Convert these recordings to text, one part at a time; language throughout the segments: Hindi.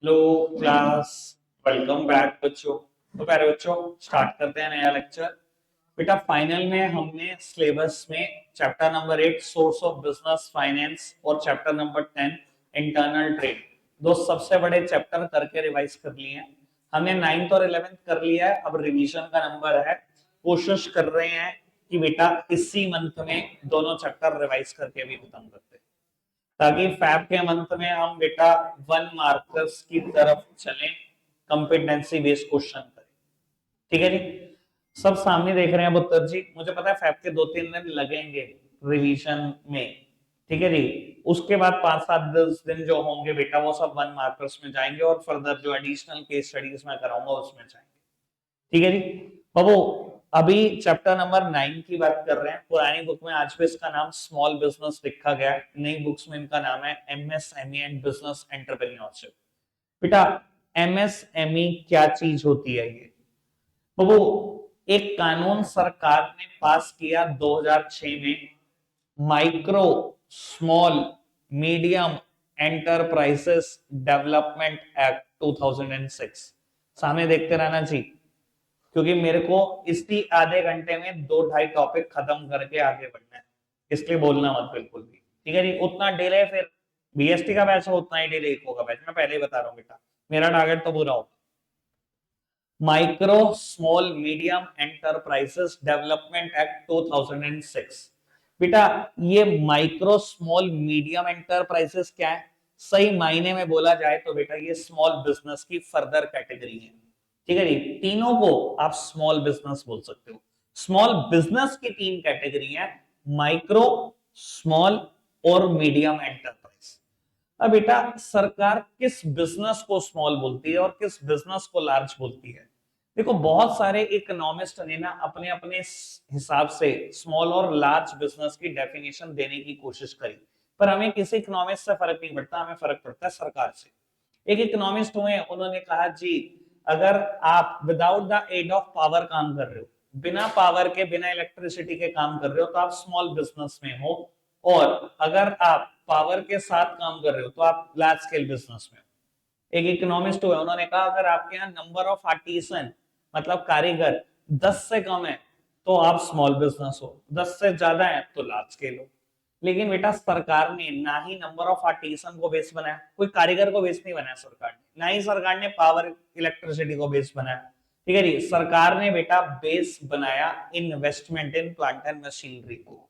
Hello class. वेलकम बैक बच्चों। तो प्यारे बच्चों, स्टार्ट करते हैं नया लेक्चर। बेटा फाइनल में हमने सिलेबस में chapter number 8 source of business finance और चैप्टर नंबर 10 इंटरनल ट्रेड, दो सबसे बड़े चैप्टर करके रिवाइज कर लिए हैं। हमने 9th और 11th कर लिया है, अब रिवीजन का नंबर है। कोशिश कर रहे हैं कि बेटा इसी मंथ में दोनों चैप्टर रिवाइज करके भी खत्म करते हैं, ताकि फैब के मंथ में हम बेटा 1 मार्कर्स की तरफ चलें, कॉम्पिटेंसी बेस्ड क्वेश्चन करें। ठीक है जी। सब सामने देख रहे हैं अब उत्तर जी। मुझे पता है फैब के 2-3 दिन लगेंगे रिवीजन में। ठीक है जी। उसके बाद 5-7-10 दिन जो होंगे बेटा वो सब 1 मार्कर्स में जाएंगे और फर्दर जो एडिशनल केस स्टडीज में कराऊंगा उसमें जाएंगे। ठीक है जी। बाबू, अभी चैप्टर नंबर 9 की बात कर रहे हैं। पुरानी बुक में आज भी इसका नाम स्मॉल बिजनेस लिखा गया है, नई बुक्स में इनका नाम है एमएसएमई एंड बिजनेस एंटरप्रेन्योरशिप। बेटा एमएसएमई क्या चीज होती है ये? बाबू, एक कानून सरकार ने पास किया 2006 में, micro small medium enterprises development act 2006। सामने देखते रहना जी, क्योंकि मेरे को इसी आधे घंटे में 2-2.5 टॉपिक खत्म करके आगे बढ़ना है, इसलिए बोलना मत बिल्कुल भी। ठीक है जी। उतना डिले फिर बीएसटी का बैच हो, उतना ही डिले इको का बैच, मैं पहले ही बता रहा हूँ बेटा, मेरा टारगेट तो पूरा होगा। Micro small medium enterprises development act 2006। बेटा ये माइक्रो स्मॉल मीडियम एंटरप्राइजेस क्या है? सही मायने में बोला जाए तो बेटा ये स्मॉल बिजनेस की फर्दर कैटेगरी है। ठीक है जी। तीनों को आप स्मॉल बिजनेस बोल सकते हो। स्मॉल बिजनेस की 3 कैटेगरी है, माइक्रो, स्मॉल और मीडियम एंटरप्राइज। अब बेटा सरकार किस बिजनेस को स्मॉल बोलती है और किस बिजनेस को लार्ज बोलती है? देखो बहुत सारे इकोनॉमिस्ट ने ना अपने अपने हिसाब से स्मॉल और लार्ज बिजनेस की डेफिनेशन देने की कोशिश करी, पर हमें किसी इकोनॉमिस्ट से फर्क नहीं पड़ता, हमें फर्क पड़ता है सरकार से। एक इकोनॉमिस्ट हुए, उन्होंने कहा जी, अगर आप without the aid of power काम कर रहे हो, बिना पावर के बिना इलेक्ट्रिसिटी के काम कर रहे हो, तो आप स्मॉल बिजनेस में हो। और अगर आप पावर के साथ काम कर रहे हो तो आप लार्ज स्केल बिजनेस में हो। एक इकोनॉमिस्ट हुए, उन्होंने कहा अगर आपके यहाँ नंबर ऑफ आर्टिसन मतलब कारीगर 10 से कम है तो आप स्मॉल बिजनेस हो, 10 से ज्यादा है तो लार्ज स्केल हो। लेकिन बेटा सरकार ने ना ही नंबर ऑफ आर्टिसन को बेस बनाया, कोई कारीगर को बेस नहीं बनाया सरकार ने, ना ही सरकार ने पावर इलेक्ट्रिसिटी को बेस बनाया। ठीक है जी। सरकार ने बेटा बेस बनाया investment in plant and machinery को।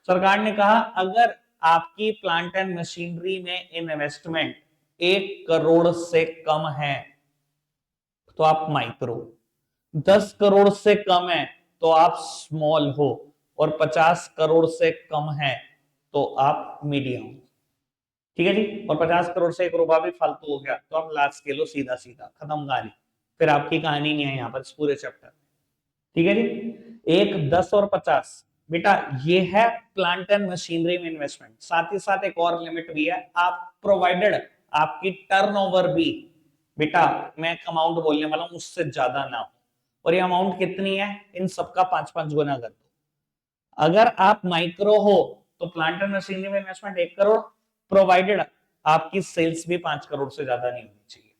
सरकार ने कहा अगर आपकी प्लांट एंड मशीनरी में इन्वेस्टमेंट 1 करोड़ से कम है तो आप माइक्रो, 10 करोड़ से कम है तो आप स्मॉल हो, और 50 करोड़ से कम है तो आप मीडियम। ठीक है जी। और 50 करोड़ से 1 रुपया भी फालतू हो गया तो आप लार्ज स्केल हो, सीधा सीधा खत्म कहानी। फिर आपकी कहानी नहीं है यहाँ पर इस पूरे चैप्टर। ठीक है जी। 1, 10 और 50, बेटा ये है प्लांट एंड मशीनरी में इन्वेस्टमेंट। साथ ही साथ एक और लिमिट भी है, आप प्रोवाइडेड आपकी टर्नओवर भी बेटा, मैं अमाउंट बोलने वाला हूं उससे ज्यादा ना हो। और ये अमाउंट कितनी है? इन सबका 5-5 गुना कर दो। अगर आप माइक्रो हो तो प्लांट एंड मशीनरी में इन्वेस्टमेंट 1 करोड़, प्रोवाइडेड आपकी सेल्स भी 5 करोड़ से ज्यादा नहीं होनी चाहिए।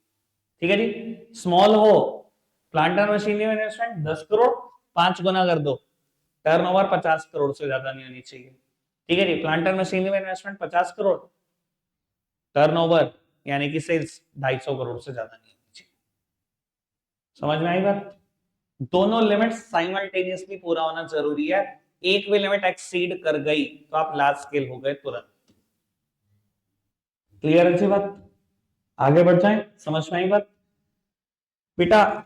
ठीक है जी। स्मॉल हो, प्लांट एंड मशीनरी में इन्वेस्टमेंट 10 करोड़, 5 गुना कर दो, टर्नओवर 50 करोड़ से ज्यादा नहीं होनी चाहिए। ठीक है जी। प्लांट एंड मशीनरी में इन्वेस्टमेंट 50 करोड़, टर्नओवर यानी कि सेल्स 250 करोड़ से ज्यादा नहीं होनी चाहिए। समझ में आई बात? दोनों लिमिट साइमल्टेनियसली पूरा होना जरूरी है। एक भी लिमिट एक्सीड कर गई तो आप लार्ज स्केल हो गए तुरंत। क्लियर है बात? आगे बढ़ जाए, समझ में आई बात? बेटा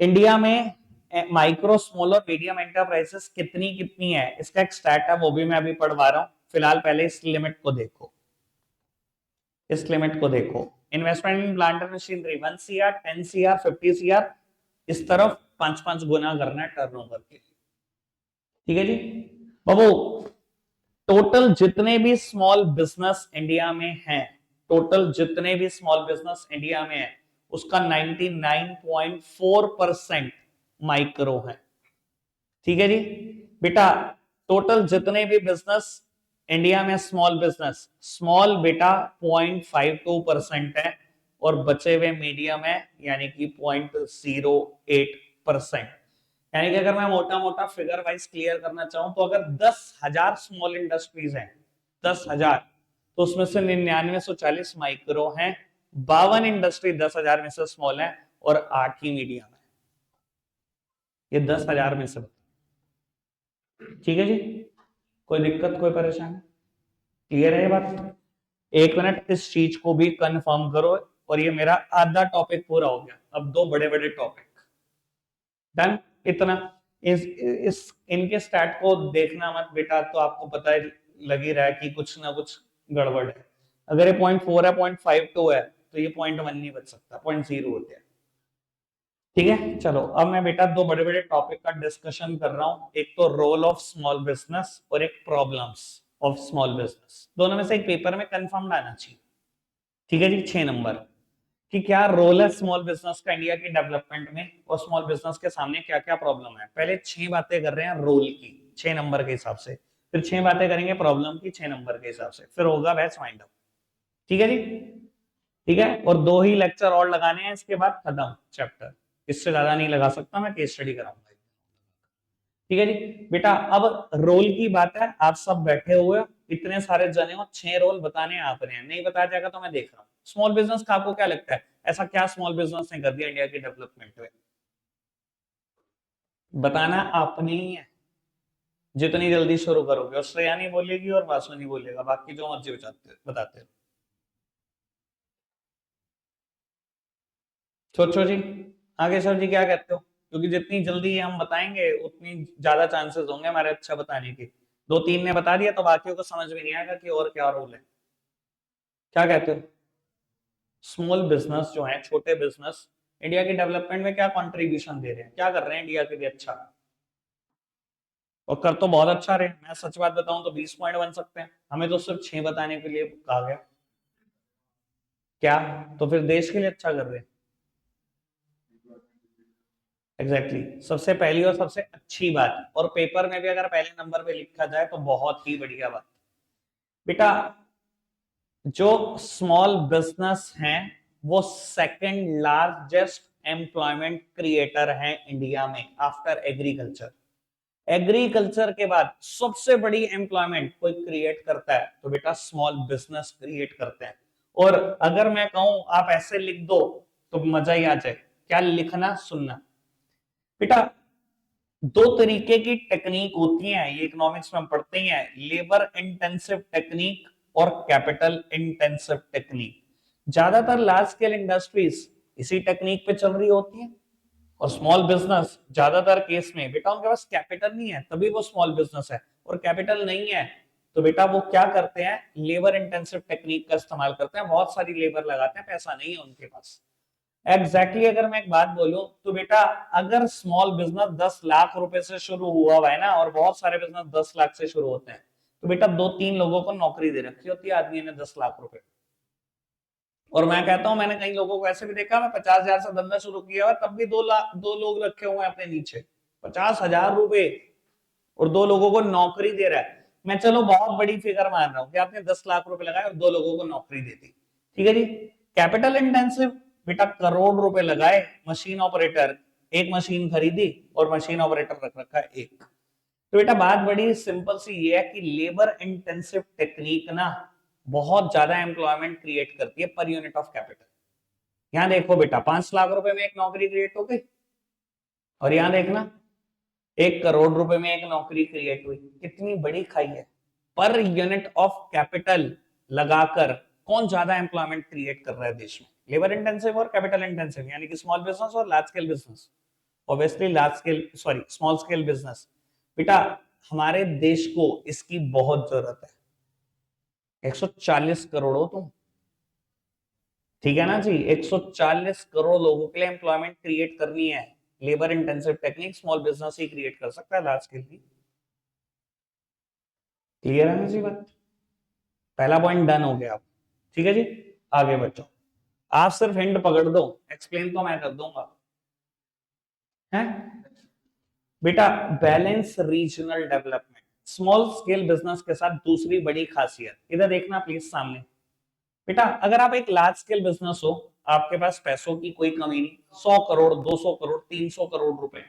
इंडिया में माइक्रो स्मॉल और मीडियम एंटरप्राइजेस कितनी कितनी है, इसका एक स्टैट है, वो भी मैं अभी पढ़वा रहा हूं। फिलहाल पहले इस लिमिट को देखो, इस लिमिट को देखो। Investment in plant and machinery 1 CR, 10 CR, 50 CR, इस तरफ 5-5 गुना करना है टर्नओवर के लिए। ठीक है जी। बाबू टोटल जितने भी स्मॉल बिजनेस इंडिया में हैं, टोटल जितने भी स्मॉल बिजनेस इंडिया में है उसका 99.4% माइक्रो है। ठीक है जी। बेटा टोटल जितने भी बिजनेस इंडिया में स्मॉल बिजनेस, स्मॉल बेटा 0.52% है, और बचे हुए मीडियम है यानी कि 0.08%। यानी कि अगर मैं मोटा मोटा फिगर वाइज क्लियर करना चाहूं तो अगर 10,000 स्मॉल इंडस्ट्रीज हैं, 10,000, तो उसमें से 9940 माइक्रो हैं, 52 इंडस्ट्री 10,000 में से स्मॉल है और 8 ही मीडियम है। ये 10,000 में से, ठीक है जी, कोई दिक्कत कोई परेशानी? क्लियर है ये बात? एक मिनट इस चीज को भी कंफर्म करो और ये मेरा आधा टॉपिक पूरा हो गया। अब दो बड़े बड़े टॉपिक डन। इतना इस इनके स्टैट को देखना मत बेटा, तो आपको पता है, लग ही रहा है कि कुछ ना कुछ गड़बड़ है। अगर ये 0.4 है, 0.52 है, तो ये 0.1 नहीं बच सकता, 0.0 होते हैं। ठीक है, चलो अब मैं बेटा दो बड़े बड़े टॉपिक का डिस्कशन कर रहा हूं। एक तो रोल ऑफ स्मॉल बिजनेस और एक प्रॉब्लम्स ऑफ स्मॉल बिजनेस। दोनों में से एक पेपर में कंफर्म आना चाहिए। ठीक है जी, 6 नंबर कि क्या रोल है स्मॉल बिजनेस का इंडिया की डेवलपमेंट में और स्मॉल बिजनेस के सामने क्या क्या प्रॉब्लम है। पहले 6 बातें कर रहे हैं रोल की 6 नंबर के हिसाब से, फिर 6 बातें करेंगे प्रॉब्लम की 6 नंबर के हिसाब से, फिर होगा बैच वाइंड अप। ठीक है जी, ठीक है। और 2 ही लेक्चर और लगाने हैं, इसके बाद खत्म चैप्टर। इससे ज्यादा नहीं लगा सकता, मैं केस स्टडी कराऊंगा। ठीक है जी बेटा, अब रोल की बात है। आप सब बैठे हुए हो, इतने सारे जने हो, 6 रोल बताने आप रहे हैं। नहीं बताया जाएगा तो मैं देख रहा हूँ। स्मॉल बिजनेस का आपको क्या लगता है, ऐसा क्या स्मॉल बिजनेस ने कर दिया इंडिया की डेवलपमेंट में? बताना आपने ही है। जितनी जल्दी शुरू करोगे, और श्रेया नहीं बोलेगी और वासु नहीं बोलेगा, बाकी जो मर्जी बताते रहो। सोचो जी, आगे सर जी क्या कहते हो? क्योंकि जितनी जल्दी ये हम बताएंगे उतनी ज्यादा चांसेस होंगे हमारे अच्छा बताने के। दो तीन ने बता दिया तो बाकियों को समझ में नहीं आएगा कि और क्या रोल है। क्या कहते हो? स्मॉल बिजनेस जो है, छोटे बिजनेस, इंडिया के डेवलपमेंट में क्या कंट्रीब्यूशन दे रहे हैं, क्या कर रहे हैं इंडिया के लिए अच्छा? और कर तो बहुत अच्छा रहे। मैं सच बात बताऊं तो 20 पॉइंट बन सकते हैं, हमें तो सिर्फ 6 बताने के लिए कहा गया। क्या? तो फिर देश के लिए अच्छा कर रहे हैं। एग्जैक्टली सबसे पहली और सबसे अच्छी बात, और पेपर में भी अगर पहले नंबर पे लिखा जाए तो बहुत ही बढ़िया बात। बेटा जो स्मॉल बिजनेस हैं वो सेकंड लार्जेस्ट एम्प्लॉयमेंट क्रिएटर है इंडिया में आफ्टर एग्रीकल्चर। एग्रीकल्चर के बाद सबसे बड़ी एम्प्लॉयमेंट कोई क्रिएट करता है तो बेटा स्मॉल बिजनेस क्रिएट करते हैं। और अगर मैं कहूं आप ऐसे लिख दो तो मजा ही आ जाए। क्या लिखना सुनना बेटा, दो तरीके की टेक्निक होती है, ये इकोनॉमिक्स में हम पढ़ते ही हैं, लेबर इंटेंसिव टेक्निक और कैपिटल इंटेंसिव टेक्निक। ज्यादातर लार्ज स्केल इंडस्ट्रीज इसी टेक्निक पे चल रही होती है, और स्मॉल बिजनेस ज्यादातर केस में बेटा उनके पास कैपिटल नहीं है, तभी वो स्मॉल बिजनेस है। और कैपिटल नहीं है तो बेटा वो क्या करते हैं, लेबर इंटेंसिव टेक्निक का इस्तेमाल करते हैं, बहुत सारी लेबर लगाते हैं, पैसा नहीं है उनके पास। अगर मैं एक बात बोलूं तो बेटा अगर स्मॉल बिजनेस 10 लाख रुपए से शुरू हुआ हुआ है ना, और बहुत सारे बिजनेस 10 लाख से शुरू होते हैं, तो बेटा 2-3 लोगों को नौकरी दे रखी होती है आदमी ने 10 लाख रुपए। और मैं कहता हूं मैंने कई लोगों को ऐसे भी देखा, मैं 50,000 से धंधा शुरू किया हुआ तब भी 2 लोग रखे हुए हैं अपने नीचे, 50,000 रुपए, और 2 लोगों को नौकरी दे रहा है। मैं चलो बहुत बड़ी फिगर मान रहा हूं कि आपने 10 लाख रुपए लगाए और 2 लोगों को नौकरी दे दी। ठीक है जी, कैपिटल इंटेंसिव बेटा करोड़ रुपए लगाए, मशीन ऑपरेटर, एक मशीन खरीदी और मशीन ऑपरेटर रख रखा है एक। तो बेटा बात बड़ी सिंपल सी ये है कि लेबर इंटेंसिव टेक्निक ना बहुत ज्यादा एम्प्लॉयमेंट क्रिएट करती है पर यूनिट ऑफ कैपिटल। यहां देखो बेटा 5 लाख रुपए में एक नौकरी क्रिएट हो गई, और यहां देखना 1 करोड़ रुपए में एक नौकरी क्रिएट हुई। कितनी बड़ी खाई है। पर यूनिट ऑफ कैपिटल लगाकर कौन ज्यादा एम्प्लॉयमेंट क्रिएट कर रहा है देश में, लेबर इंटेंसिव और कैपिटल इंटेंसिव, यानी कि स्मॉल बिजनेस और large scale business. Obviously large scale, sorry small scale business. बेटा हमारे देश को इसकी बहुत जरूरत है। 140 करोड़ हो तुम, ठीक है ना जी, 140 करोड़ लोगों के लिए एम्प्लॉयमेंट क्रिएट करनी है। Labour intensive technique small business ही क्रिएट कर सकता है लार्ज स्केल की। क्लियर है ना जी बात? पहला पॉइंट डन हो गया आप। ठीक है जी, आगे बच्चों, आप सिर्फ हिंट पकड़ दो, एक्सप्लेन तो मैं कर दूंगा। है बेटा balance regional development small scale business के साथ दूसरी बड़ी खासियत, इधर देखना प्लीज सामने। बेटा अगर आप एक लार्ज स्केल बिजनेस हो, आपके पास पैसों की कोई कमी नहीं, 100 करोड़ 200 करोड़ 300 करोड़ रुपए,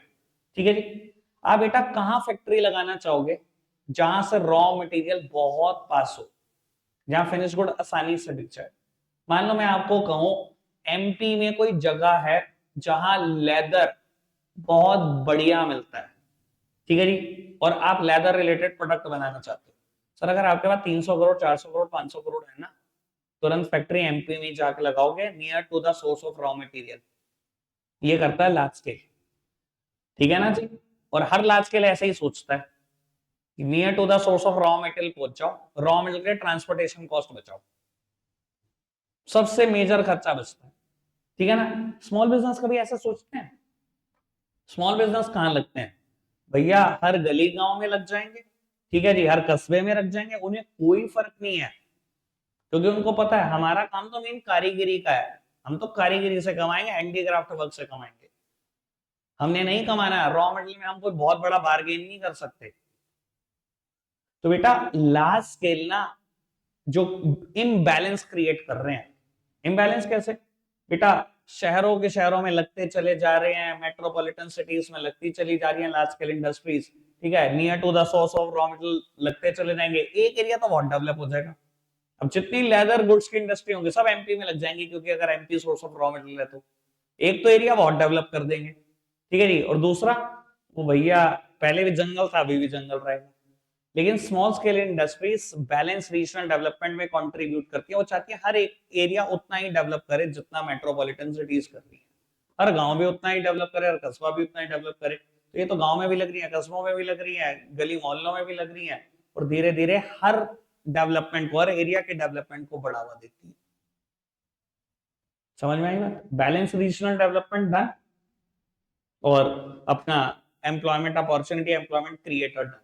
ठीक है जी, आप बेटा कहां फैक्ट्री लगाना चाहोगे? जहां से रॉ मटेरियल बहुत पास हो, जहां फिनिश गुड आसानी से बिक जाए। मान लो मैं आपको कहूं एमपी में कोई जगह है जहां लेदर बहुत बढ़िया मिलता है, ठीक है जी, और आप लेदर रिलेटेड प्रोडक्ट बनाना चाहते हो। सर अगर आपके पास 300 करोड़ 400 करोड़ 500 करोड़ है ना, तुरंत फैक्ट्री एमपी में जाकर लगाओगे near to the source of raw material. ये करता है लार्ज स्केल, ठीक है ना जी। और हर लार्ज स्केल ऐसे ही सोचता है, near to the source of raw material पहुंच जाओ, रॉ मटेरियल के ट्रांसपोर्टेशन कॉस्ट बचाओ, सबसे मेजर खर्चा बचता है, ठीक है ना। स्मॉल बिजनेस कभी ऐसा सोचते हैं? स्मॉल बिजनेस कहां लगते हैं भैया? हर गली गांव में लग जाएंगे, ठीक है जी, हर कस्बे में रख जाएंगे, उन्हें कोई फर्क नहीं है, क्योंकि उनको पता है हमारा काम तो मेन कारीगरी का है, हम तो कारीगरी से कमाएंगे, हैंडीक्राफ्ट वर्क से कमाएंगे, हमने नहीं कमाना है रॉ मटेरियल में, हम कोई बहुत बड़ा बार्गेन नहीं कर सकते। तो बेटा लार्ज स्केल ना जो इम्बैलेंस क्रिएट कर रहे हैं, इम्बैलेंस कैसे बेटा? शहरों के शहरों में लगते चले जा रहे हैं, मेट्रोपॉलिटन सिटीज में लगती चली जा रही है लार्ज स्केल इंडस्ट्रीज, ठीक है, near to the source of raw material लगते चले जाएंगे, एक एरिया तो बहुत डेवलप हो जाएगा। अब जितनी लेदर गुड्स की इंडस्ट्री होंगी सब एमपी में लग जाएंगी, क्योंकि अगर MP source of raw material है तो एक तो एरिया बहुत डेवलप कर देंगे, ठीक है जी, और दूसरा वो भैया पहले भी जंगल था अभी भी जंगल रहेगा। लेकिन small scale industries balance regional development में कंट्रीब्यूट करती है, वो चाहती है हर एक एरिया उतना ही डेवलप करे जितना मेट्रोपॉलिटन सिटीज कर रही है, हर गांव भी उतना ही डेवलप करे, हर कस्बा भी उतना ही डेवलप करे। तो ये तो गांव में भी लग रही है, कस्बों में भी लग रही है, गली मोहल्लों में भी लग रही है, और धीरे धीरे हर डेवलपमेंट को, हर एरिया के डेवलपमेंट को बढ़ावा देती है। समझ में आई बात? बैलेंस रीजनल डेवलपमेंट डन, और अपना employment opportunity employment creator done,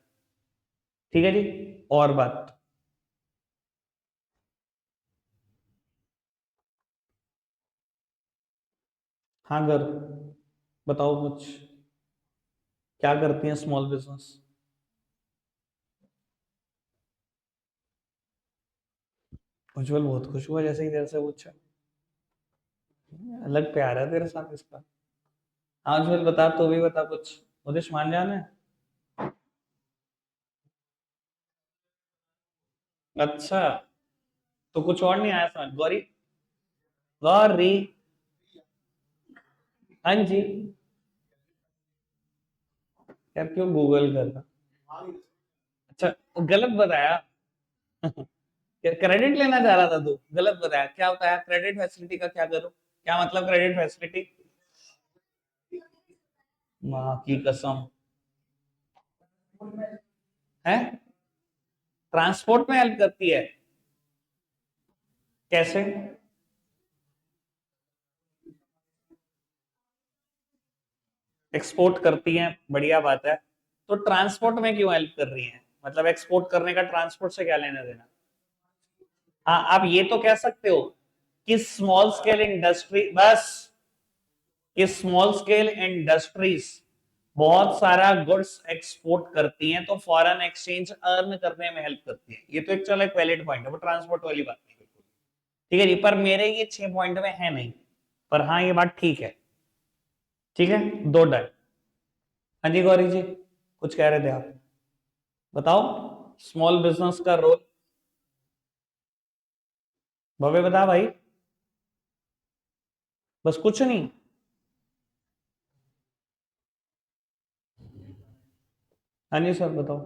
ठीक है जी। और बात, हाँ घर, बताओ कुछ, क्या करती है स्मॉल बिजनेस? उज्जवल बहुत खुश हुआ जैसे ही तेरे से पूछा, अलग प्यार है तेरे साथ इसका। हाँ उज्जवल बता, तू भी बता कुछ, उदिश मान जाना है। अच्छा, तो कुछ और नहीं आया समझ? गौरी, गौरी, हाँ जी, यार क्यों गूगल कर रहा? अच्छा, गलत बताया। क्रेडिट लेना चाह रहा था तू, गलत बताया, क्या बताया? क्रेडिट फैसिलिटी का क्या करूं? क्या मतलब क्रेडिट फैसिलिटी? माँ की कसम, है ट्रांसपोर्ट में हेल्प करती है? कैसे? एक्सपोर्ट करती हैं, बढ़िया बात है, तो ट्रांसपोर्ट में क्यों हेल्प कर रही हैं? मतलब एक्सपोर्ट करने का ट्रांसपोर्ट से क्या लेना देना? हाँ आप ये तो कह सकते हो कि स्मॉल स्केल इंडस्ट्री, बस कि स्मॉल स्केल इंडस्ट्रीज बहुत सारा गुड्स एक्सपोर्ट करती हैं, तो फॉरेन एक्सचेंज अर्न करने में हेल्प करती है, ये तो एक चलो एक वैलिड पॉइंट है, वो ट्रांसपोर्ट वाली बात नहीं बिल्कुल, ठीक है जी, पर मेरे ये 6 पॉइंट में है नहीं, पर हाँ ये बात ठीक है, ठीक है, दो डन। हाँ जी गौरी जी, कुछ कह रहे थे आप, बताओ स्मॉल बिजनेस का रोल। भव्य बता भाई, बस कुछ नहीं? हाँ जी सर बताओ।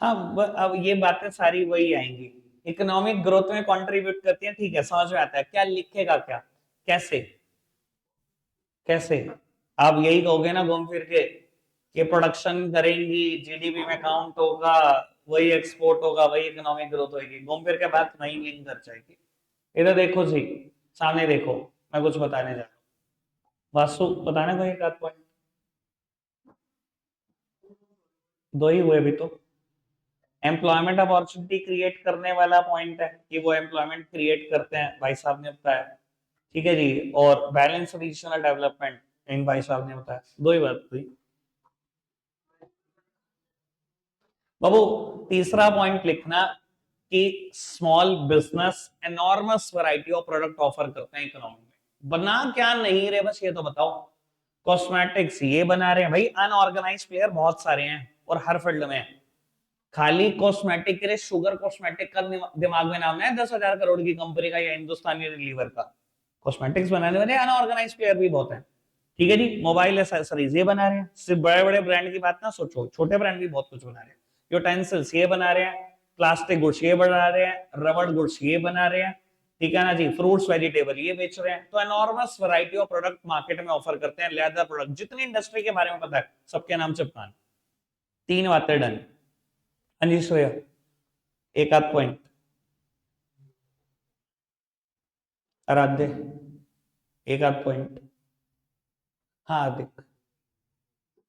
हाँ अब ये बातें सारी वही आएंगी, इकोनॉमिक ग्रोथ में कंट्रीब्यूट करती है, ठीक है समझ में आता है, क्या लिखेगा क्या, कैसे, कैसे? आप यही कहोगे ना घूम फिर के कि प्रोडक्शन करेंगी, जीडीपी में काउंट होगा, वही एक्सपोर्ट होगा, वही इकोनॉमिक ग्रोथ होगी, घूम फिर के बात वही लिंक कर जाएगी। इधर देखो जी, सामने देखो, मैं कुछ बताने जा रहा हूँ, वास्तु बताने को एक आध पॉइंट, दो ही हुए अभी तो। एम्प्लॉयमेंट अपॉर्चुनिटी क्रिएट करने वाला पॉइंट है कि वो एम्प्लॉयमेंट क्रिएट करते हैं, भाई साहब ने बताया, ठीक है जी, और बैलेंस रीजनल डेवलपमेंट इन भाई साहब ने बताया, दो ही बात हुई बाबू। तीसरा पॉइंट लिखना, कि small business enormous variety of product offer करते हैं इकोनॉमी में। बना क्या नहीं रहे बस ये तो बताओ। कॉस्मेटिक्स ये बना रहे हैं भाई, अनऑर्गेनाइज प्लेयर बहुत सारे हैं और हर फील्ड में है। खाली कॉस्मेटिक के लिए शुगर कॉस्मेटिक का दिमाग में नाम है 10,000 करोड़ की कंपनी का या हिंदुस्तानी लीवर का। कॉस्मेटिक्स बनाने वाले अनऑर्गेनाइज प्लेयर भी बहुत है। ठीक है जी, मोबाइल एसेसरीज ये बना रहे हैं, सिर्फ बड़े बड़े ब्रांड की बात ना सोचो, छोटे ब्रांड भी बहुत कुछ बना रहे हैं। यूटेंसिल्स ये बना रहे हैं, प्लास्टिक गुड्स ये बना रहे हैं, रबड़ गुड्स ये बना रहे हैं, ठीक है ना जी, फ्रूट्स वेजिटेबल ये बेच रहे हैं। तो enormous variety of product market में ऑफर करते हैं। लेदर प्रोडक्ट जितनी इंडस्ट्री के बारे में पता है सबके नाम चिपकान। 3 बातें डन। हाँ जी सोया, एक आध पॉइंट। आराध्य, एक आध पॉइंट। हाँ हार्दिक,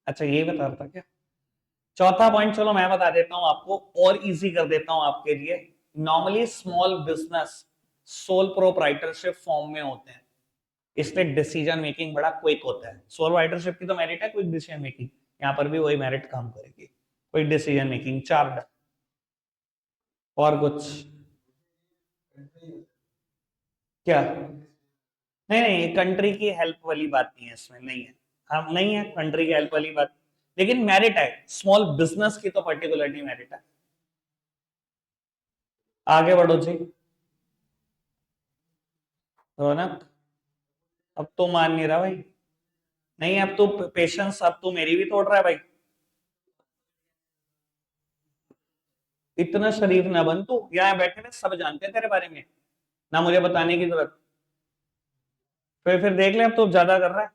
अच्छा ये बता रहा था क्या। चौथा पॉइंट चलो मैं बता देता हूं आपको और इजी कर देता हूं आपके लिए। Normally small business sole proprietorship form में होते हैं, इसलिए डिसीजन मेकिंग बड़ा क्विक होता है। सोल राइटरशिप की तो मेरिट है क्विक डिसीजन मेकिंग, यहाँ पर भी वही मेरिट काम करेगी, क्विक डिसीजन मेकिंग। 4 और कुछ क्या। नहीं नहीं, कंट्री की हेल्प वाली बात नहीं है इसमें, नहीं है। हम नहीं है कंट्री की हेल्प वाली बात, लेकिन मेरिट है स्मॉल बिजनेस की तो पर्टिकुलरली मेरिट है। आगे बढ़ो जी। रौनक, अब तो मान नहीं रहा भाई। नहीं अब तो पेशेंस, अब तो मेरी भी तोड़ रहा है भाई। इतना शरीफ ना बन तू, यहाँ बैठे में सब जानते हैं तेरे बारे में, ना मुझे बताने की जरूरत। फिर देख ले, अब तो ज्यादा कर रहा है।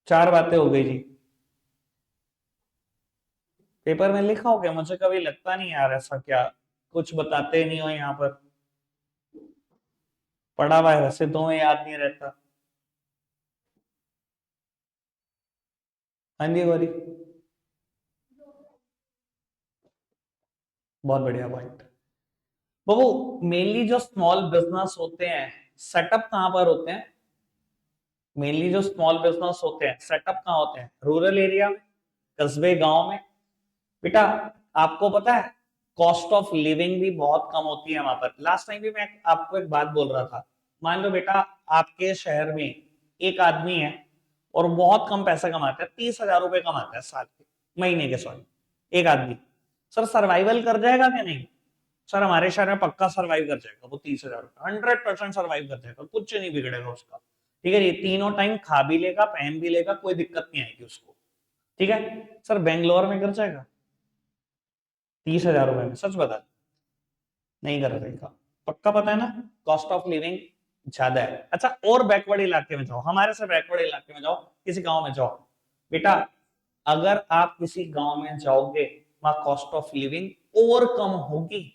4 बातें हो गई जी। पेपर में लिखा हो क्या, मुझे कभी लगता नहीं यार ऐसा, क्या कुछ बताते नहीं हो यहाँ पर। पढ़ा हुआ है वैसे तुम्हें याद नहीं रहता। हाँ जी गौरी, बहुत बढ़िया पॉइंट। वो मेनली जो स्मॉल बिजनेस होते हैं सेटअप कहां पर होते हैं। मेनली जो स्मॉल बिजनेस होते हैं सेटअप कहां होते हैं, रूरल एरिया में, कस्बे गांव में। बेटा आपको पता है कॉस्ट ऑफ लिविंग भी बहुत कम होती है वहां पर। लास्ट टाइम भी मैं आपको एक बात बोल रहा था। मान लो बेटा आपके शहर में एक आदमी है और बहुत कम पैसा कमाता है, 30,000 रुपए कमाता है साल के, महीने के सॉरी, एक आदमी। सर सर्वाइवल कर जाएगा क्या नहीं। सर हमारे शहर में पक्का सर्वाइव कर जाएगा वो, 30,000 रुपए 100% सर्वाइव कर जाएगा, कुछ नहीं बिगड़ेगा उसका। ठीक है, ये तीनों टाइम खा भी लेगा पहन भी लेगा, कोई दिक्कत नहीं आएगी उसको। ठीक है सर, बेंगलोर में कर जाएगा 30,000 रुपए में, सच बता। नहीं कर रहेगा, पक्का पता है ना, कॉस्ट ऑफ लिविंग ज्यादा है। अच्छा और बैकवर्ड इलाके में जाओ, हमारे से बैकवर्ड इलाके में जाओ, किसी गांव में जाओ बेटा, अगर आप किसी गांव में जाओगे वहां कॉस्ट ऑफ लिविंग और कम होगी।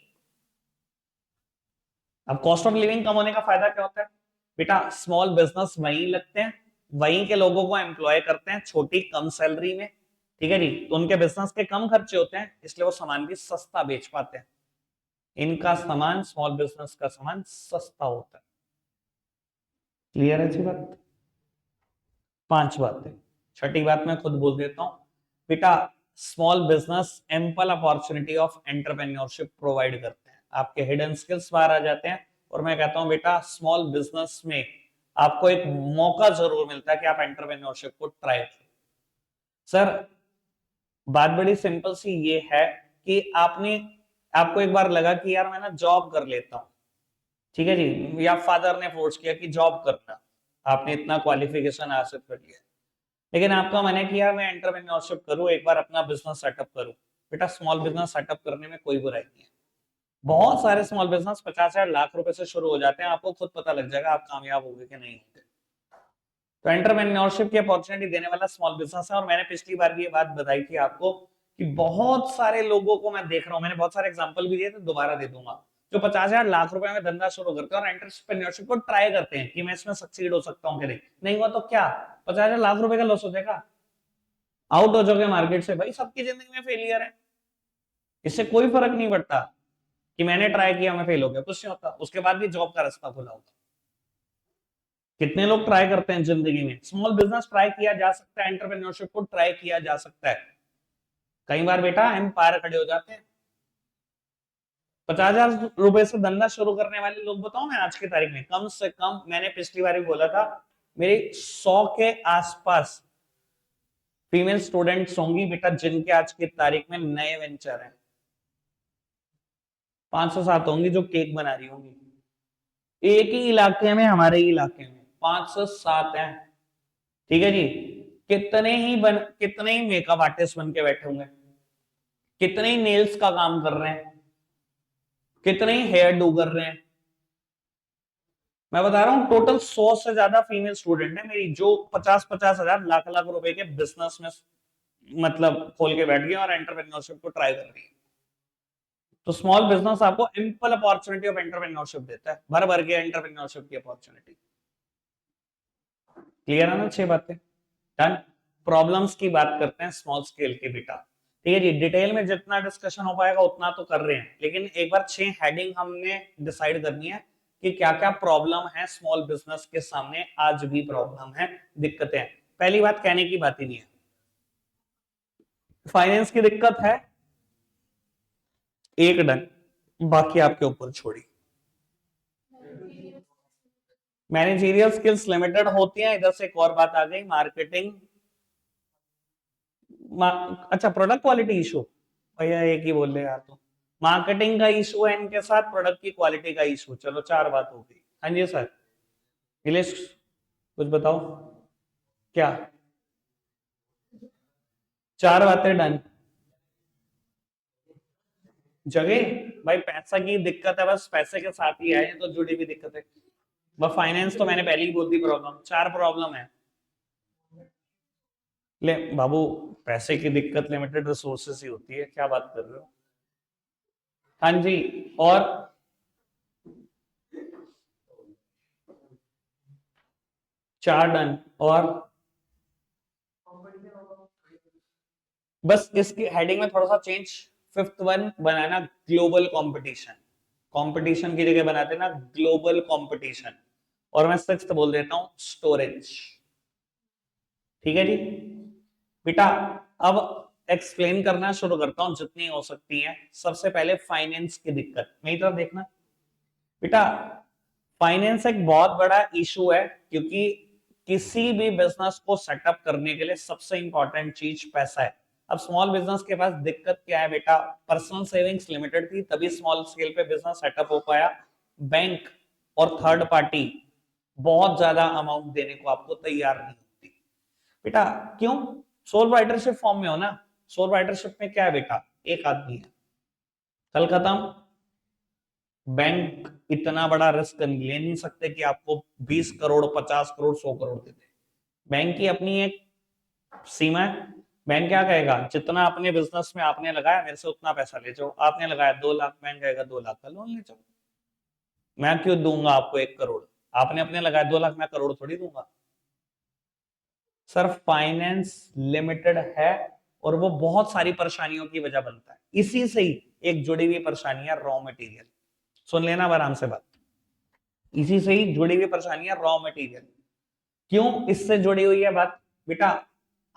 अब कॉस्ट ऑफ लिविंग कम होने का फायदा क्या होता है बेटा, स्मॉल बिजनेस वहीं लगते हैं, वहीं के लोगों को एम्प्लॉय करते हैं छोटी कम सैलरी में। ठीक है जी, तो उनके बिजनेस के कम खर्चे होते हैं, इसलिए वो सामान भी सस्ता बेच पाते हैं। इनका सामान, स्मॉल बिजनेस का सामान सस्ता होता है। क्लियर है जी बात। 5 बातें। छठी बात मैं खुद बोल देता हूं बेटा, small business ample opportunity of entrepreneurship provide करते हैं, आपके हिडन स्किल्स बाहर आ जाते हैं। और मैं कहता हूं बेटा स्मॉल बिजनेस में आपको एक मौका जरूर मिलता है कि आप एंटरप्रेन्योरशिप को ट्राई करें। सर बात बड़ी सिंपल सी ये है कि आपको एक बार लगा कि यार मैं ना जॉब कर लेता हूं, ठीक है जी, या फादर ने फोर्स किया कि जॉब करना, आपने इतना क्वालिफिकेशन हासिल कर लिया, लेकिन आपका मन है कि यार मैं एंटरप्रेन्योरशिप करूं, एक बार अपना बिजनेस सेटअप करूं। बेटा स्मॉल बिजनेस सेटअप करने में कोई बुराई नहीं है, बहुत सारे स्मॉल बिजनेस 50,000 लाख रुपए से शुरू हो जाते हैं, आपको खुद पता लग जाएगा आप कामयाब होंगे कि नहीं होंगे। तो एंटरप्रेन्योरशिप की अपॉर्चुनिटी देने वाला स्मॉल बिजनेस है। और मैंने पिछली बार भी ये बात बताई थी आपको कि बहुत सारे लोगों को मैं देख रहा हूं, मैंने बहुत सारे एग्जांपल भी दिए थे, दोबारा दे दूंगा, जो 50,000 लाख रुपए में धंधा शुरू करते हैं और एंटरप्रेन्योरशिप को ट्राई करते हैं कि मैं इसमें सक्सीड हो सकता हूँ कि नहीं। नहीं हुआ तो क्या, 50,000 लाख रुपए का लॉस हो जाएगा, आउट हो जाओगे मार्केट से। भाई सबकी जिंदगी में फेलियर है, इससे कोई फर्क नहीं पड़ता कि मैंने ट्राई किया मैं फेल हो गया, कुछ नहीं होता, उसके बाद भी जॉब का रास्ता खुला होगा। कितने लोग ट्राई करते हैं जिंदगी में, स्मॉल बिजनेस ट्राई किया जा सकता है, एंटरप्रेन्योरशिप को ट्राई किया जा सकता है। कई बार बेटा एम्पायर खड़े हो जाते हैं। 50,000 रुपए से धंधा शुरू करने वाले लोग बताओ मैं आज की तारीख में कम से कम, मैंने पिछली बार भी बोला था, मेरे 100 के आसपास फीमेल स्टूडेंट्स होंगी बेटा जिनके आज की तारीख में नए वेंचर हैं। 507 होंगी जो केक बना रही होंगी एक ही इलाके में, हमारे ही इलाके में 507 हैं। ठीक है जी। कितने ही मेकअप आर्टिस्ट बन के बैठे होंगे, कितने ही नेल्स का काम कर रहे हैं, कितने ही हेयर डू कर रहे हैं। मैं बता रहा हूं टोटल 100 से ज्यादा फीमेल स्टूडेंट है मेरी जो 50-50 हजार लाख लाख रुपए के बिजनेस में मतलब खोल के बैठ गए और एंटरप्रेन्योरशिप को ट्राई कर रही है। तो स्मॉल बिजनेस आपको एम्पल अपॉर्चुनिटी ऑफ एंटरप्रेन्योरशिप देता है, भर भर के एंटरप्रेन्योरशिप की अपॉर्चुनिटी। क्लियर है ना 6 बातें? डन। प्रॉब्लम्स की बात करते हैं स्मॉल स्केल की बेटा। ठीक है जी, डिटेल में जितना डिस्कशन हो पाएगा उतना तो कर रहे हैं, लेकिन एक बार 6 हेडिंग हमने डिसाइड करनी है कि क्या क्या प्रॉब्लम है स्मॉल बिजनेस के सामने, आज भी प्रॉब्लम है, दिक्कतें हैं। पहली बात कहने की बात ही नहीं है, फाइनेंस की दिक्कत है, एक डन, बाकी आपके ऊपर छोड़ी। मैनेजरियल स्किल्स लिमिटेड होती हैं, इधर से एक और बात आ गई, मार्केटिंग। अच्छा, प्रोडक्ट क्वालिटी इशू, भैया एक ही बोल रहे यार, तो मार्केटिंग का इशू है इनके साथ, प्रोडक्ट की क्वालिटी का इशू। चलो 4 बात हो गई। हाँ जी सर, नीलेश कुछ बताओ क्या? 4 बातें डन। जगह, भाई पैसा की दिक्कत है, बस पैसे के साथ ही आए तो जुड़ी हुई दिक्कत है। बस फाइनेंस तो मैंने पहले ही बोल दी प्रॉब्लम, 4 प्रॉब्लम है। ले बाबू, पैसे की दिक्कत लिमिटेड रिसोर्सेस ही होती है, क्या बात कर रहे हो? हाँ जी, और 4 डन। और बस इसकी हेडिंग में थोड़ा सा चेंज, 5th वन बनाना ग्लोबल कंपटीशन। कंपटीशन की जगह बनाते ना ग्लोबल कंपटीशन। और मैं 6th बोल देता हूं स्टोरेज। ठीक है जी बेटा, अब एक्सप्लेन करना शुरू करता हूं जितनी हो सकती है। सबसे पहले फाइनेंस की दिक्कत, मेरी तरफ देखना बेटा। फाइनेंस एक बहुत बड़ा इशू है, क्योंकि किसी भी बिजनेस को सेटअप करने के लिए सबसे इंपॉर्टेंट चीज पैसा है। अब स्मॉल बिजनेस के पास दिक्कत क्या है बेटा, पर्सनल सेविंग्स लिमिटेड थी तभी स्मॉल स्केल पे बिजनेस सेटअप हो पाया। बैंक और थर्ड पार्टी बहुत ज्यादा अमाउंट देने को आपको तैयार नहीं होती बेटा। क्यों? सोल राइडरशिप फॉर्म में हो ना। सोल राइडरशिप में क्या है बेटा, एक आदमी है, कल खत्म। बैंक इतना बड़ा रिस्क ले नहीं सकते कि आपको 20 करोड़ 50 करोड़ 100 करोड़ दे दे। बैंक की अपनी एक सीमा है। बैंक क्या कहेगा, जितना अपने बिजनेस में आपने लगाया मेरे से उतना पैसा ले जाओ। आपने लगाया 2 लाख, बैंक कहेगा 2 लाख का लोन ले जाओ। मैं क्यों दूंगा आपको 1 करोड़? आपने अपने लगाया 2 लाख, मैं करोड़ थोड़ी दूंगा। सर फाइनेंस लिमिटेड है, और वो बहुत सारी परेशानियों की वजह बनता है। इसी से ही एक जुड़ी हुई परेशानी है रॉ मटेरियल। सुन लेना आराम से बात, इसी से ही जुड़ी हुई परेशानियां रॉ मटेरियल। क्यों इससे जुड़ी हुई है बात बेटा,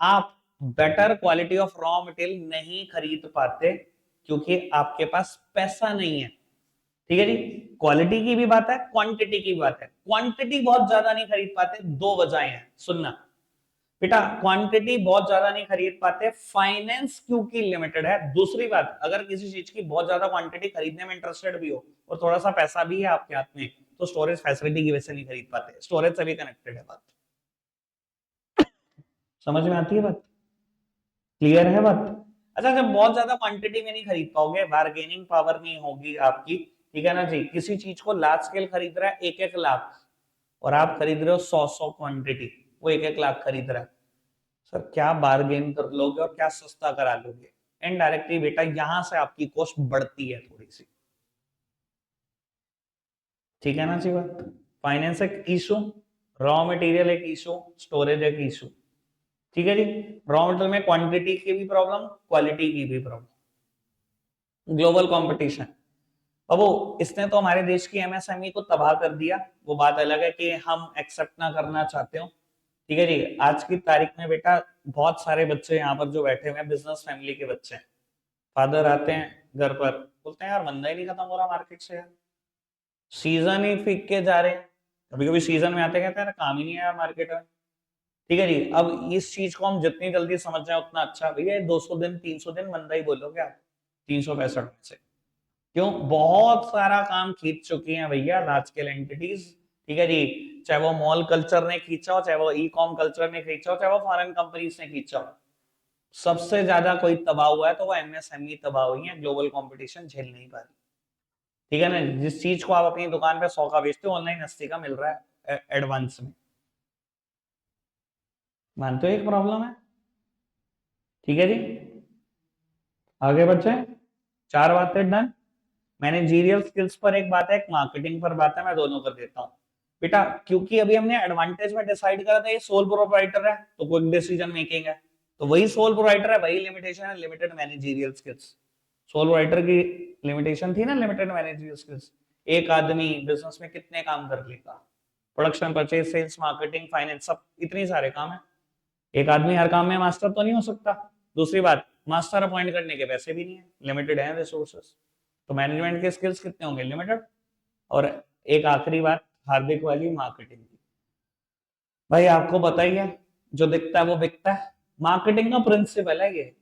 आप better quality of raw material नहीं खरीद पाते क्योंकि आपके पास पैसा नहीं है। ठीक है जी, क्वालिटी की भी बात है, क्वांटिटी की भी बात है। क्वांटिटी बहुत ज्यादा नहीं खरीद पाते, 2 वजहें हैं, सुनना बेटा। क्वांटिटी बहुत ज्यादा नहीं खरीद पाते, फाइनेंस क्योंकि लिमिटेड है। दूसरी बात, अगर किसी चीज की बहुत ज्यादा क्वांटिटी खरीदने में इंटरेस्टेड भी हो और थोड़ा सा पैसा भी है आपके हाथ में, तो स्टोरेज फैसिलिटी की वजह से नहीं खरीद पाते। स्टोरेज से भी कनेक्टेड है बात, समझ में आती है बात? क्लियर है बात? अच्छा, जब बहुत ज्यादा क्वांटिटी में नहीं खरीद पाओगे, बार्गेनिंग पावर नहीं होगी आपकी, ठीक है ना जी। किसी चीज को लार्ज स्केल खरीद रहा है 1-1 लाख, और आप खरीद रहे हो 100-100 क्वांटिटी, वो 1-1 लाख खरीद रहा है। सर क्या बार्गेन कर लोगे और क्या सस्ता करा लोगे? इनडायरेक्टली बेटा यहां से आपकी कॉस्ट बढ़ती है थोड़ी सी। ठीक है ना जी बात? फाइनेंस एक इशू, रॉ मटेरियल एक इशू, स्टोरेज एक इशू। ठीक है जी। रॉ मटेरियल में क्वांटिटी की भी प्रॉब्लम, क्वालिटी की भी प्रॉब्लम, ग्लोबल कंपटीशन। अब वो इसने तो हमारे देश की एमएसएमई को तबाह कर दिया, वो बात अलग है कि हम एक्सेप्ट ना करना चाहते हो। ठीक है जी। आज की तारीख में बेटा बहुत सारे बच्चे यहाँ पर जो बैठे हुए हैं बिजनेस फैमिली के बच्चे हैं। फादर आते हैं घर पर, बोलते हैं यार मंदा ही नहीं खत्म हो रहा मार्केट से यार, सीजन ही फीक के जा रहे हैं। कभी कभी सीजन में आते कहते हैं यार काम ही नहीं आया मार्केट में। ठीक है जी। अब इस चीज को हम जितनी जल्दी समझ जाए उतना अच्छा। भैया 200 दिन 300 दिन मंदा ही बोलोगे आप, 365 में से। क्यों? बहुत सारा काम खींच चुकी हैं भैया लार्ज स्केल एंटिटीज। ठीक है जी। चाहे वो मॉल कल्चर ने खींचा हो, चाहे वो ई कॉम कल्चर ने खींचा हो, चाहे वो फॉरेन कंपनीज ने खींचा हो, सबसे ज्यादा कोई तबाह हुआ है तो वो एमएसएमई तबाह हुई है, ग्लोबल कंपटीशन झेल नहीं पा रही। ठीक है ना। जिस चीज को आप अपनी दुकान पे 100 का बेचते हो, ऑनलाइन 80 का मिल रहा है एडवांस में। मानते हो एक प्रॉब्लम है? ठीक है जी। आगे बढ़ते हैं। 4 बातें डन। मैनेजरियल स्किल्स पर एक बात है, एक मार्केटिंग पर बात है, मैं दोनों कर देता हूँ बेटा। क्योंकि अभी हमने एडवांटेज में डिसाइड करा था ये सोल प्रोप्राइटर है तो क्विक डिसीजन मेकिंग है, तो वही सोल प्रोप्राइटर है, वही लिमिटेशन है, limited managerial skills. Sole proprietor की लिमिटेशन थी ना, लिमिटेड मैनेजरियल स्किल्स। एक आदमी बिजनेस में कितने काम कर लेगा? Production, purchase, sales, marketing, finance, सब इतनी सारे काम है। एक आदमी हर काम में मास्टर तो नहीं हो सकता। दूसरी बात, मास्टर अपॉइंट करने के पैसे भी नहीं है, लिमिटेड है रिसोर्सेस। तो मैनेजमेंट के स्किल्स कितने होंगे? लिमिटेड। और एक आखिरी बात हार्दिक वाली, मार्केटिंग की। भाई आपको पता ही है, जो दिखता है वो बिकता है। मार्केटिंग का प्रिंसिपल है ये,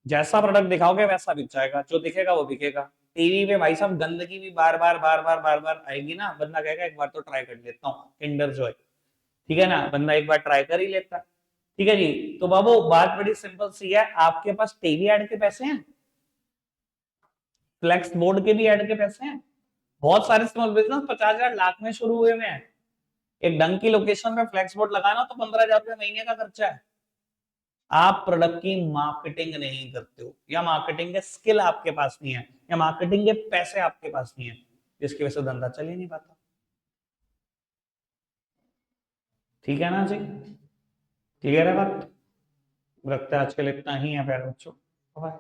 जैसा प्रोडक्ट दिखाओगे वैसा बिक जाएगा, जो दिखेगा वो बिकेगा। टीवी पे भाई साहब गंदगी भी बार बार बार बार बार बार आएगी ना, बंदा कहेगा एक बार तो ट्राई कर लेता हूँ किंडर जॉय। ठीक है ना, बंदा एक बार ट्राई कर ही लेता है। ठीक है जी। तो बाबू बात बड़ी सिंपल सी है, आपके पास टीवी ऐड के पैसे हैं, फ्लेक्स बोर्ड के भी ऐड के पैसे हैं। बहुत सारे स्मॉल बिजनेस 50,000 लाख में शुरू हुए हैं। एक ढंग की लोकेशन में फ्लेक्स बोर्ड लगाना तो 15,000 रुपये महीने का खर्चा है। आप प्रोडक्ट की मार्केटिंग नहीं करते हो, या मार्केटिंग के स्किल आपके पास नहीं है, या मार्केटिंग के पैसे आपके पास नहीं है, जिसकी वजह से धंधा चल ही नहीं पाता। ठीक है ना जी? क्लियर है बात? रखते हैं आज के लिए इतना ही है प्यारे बच्चों। बाय।